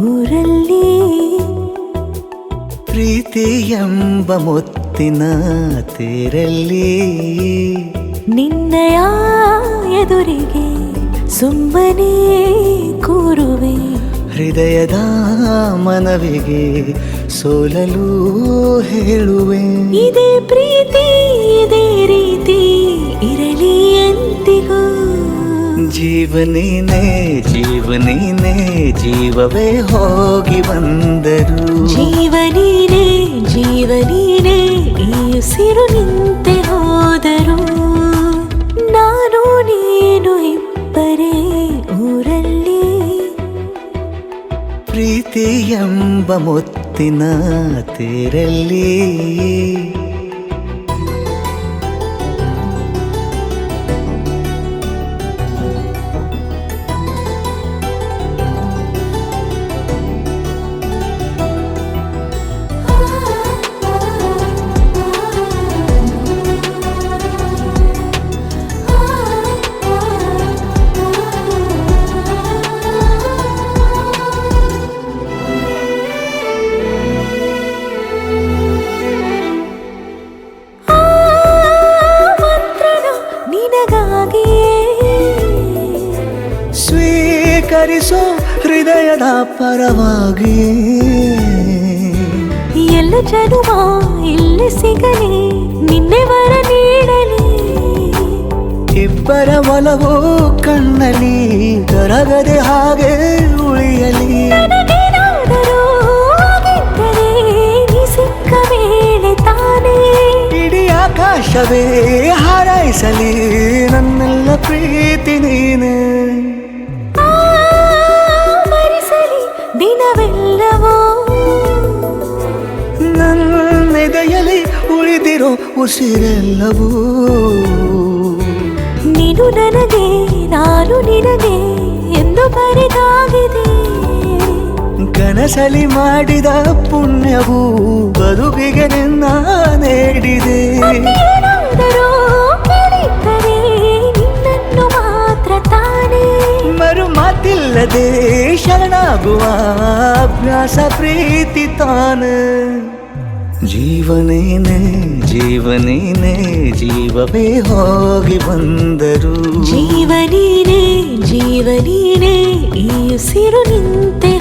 ಊರಲ್ಲಿ ಪ್ರೀತಿ ಎಂಬ ಮುತ್ತಿನ ತೇರಲ್ಲಿ ನಿನ್ನಯ ಎದುರಿಗೆ ಸುಮ್ಮನೆ ಕೂರುವೆ ಹೃದಯದ ಮನವಿಗೆ ಸೋಲಲು ಹೇಳುವೆ ಇದೇ ಪ್ರೀತಿ ಇದೇ ರೀತಿ ಇರಲಿ ಎಂದಿಗೂ ಜೀವನೇನೆ ಜೀವನೇನೆ ಜೀವವೇ ಹೋಗಿ ಬಂದರು ಜೀವನೀನೇ ಜೀವನೀನೇ ಈ ಉಸಿರು ನಿಂತೆ ಹೋದರು ನಾನು ನೀನು ಇಬ್ಬರೇ ಊರಲ್ಲಿ ಪ್ರೀತಿ ಎಂಬ ಮುತ್ತಿನ ತೇರಲ್ಲಿ ಸ್ವೀಕರಿಸೋ ಹೃದಯದ ಪರವಾಗಿ ಎಲ್ಲ ಜನುಮ ಇಲ್ಲಿ ಸಿಗಲಿ ನಿನ್ನೆ ವರ ನೀಡಲಿ ಇಬ್ಬರ ಒಲವು ಕಣ್ಣಲ್ಲಿ ಕರಗದೆ ಹಾಗೆ ಉಳಿಯಲಿ ನನಗೇನಾದರೂ ಆಗಿದ್ದರೆ ನೀ ಸಿಕ್ಕ ವೇಳೆ ತಾನೇ ಇಡೀ ಆಕಾಶವೇ ಹಾರೈಸಲಿ ನನ್ನೆಲ್ಲ ಪ್ರೀತಿ ನೀನೆ ದಿನವೆಲ್ಲವೋ ನನ್ನೆದೆಯಲ್ಲಿ ಉಳಿದಿರೋ ಉಸಿರೆಲ್ಲವೂ ನೀನು ನನಗೆ ನಾನು ನಿನಗೆ ಎಂದು ಬರೆದಾಗಿದೆ ಕನಸಲಿ ಮಾಡಿದ ಪುಣ್ಯವು ಬದುಕಿಗೆ ನಿನ್ನ ನೀಡಿದೆ ಏನಾದರೂ ಕೇಳಿದ್ದರೆ ನಿನ್ನನ್ನು ಮಾತ್ರ ತಾನೇ ಮರು ಮಾತಿಲ್ಲದೆ ಶರಣಾಗುವ ಅಭ್ಯಾಸ ಪ್ರೀತಿ ತಾನೆ ಜೀವನೇನೆ ಜೀವನೇನೆ ಜೀವವೇ ಹೋಗಿ ಬಂದರು ಜೀವನೀನೇ ಜೀವನೀನೇ ಈ ಉಸಿರು ನಿಂತೆ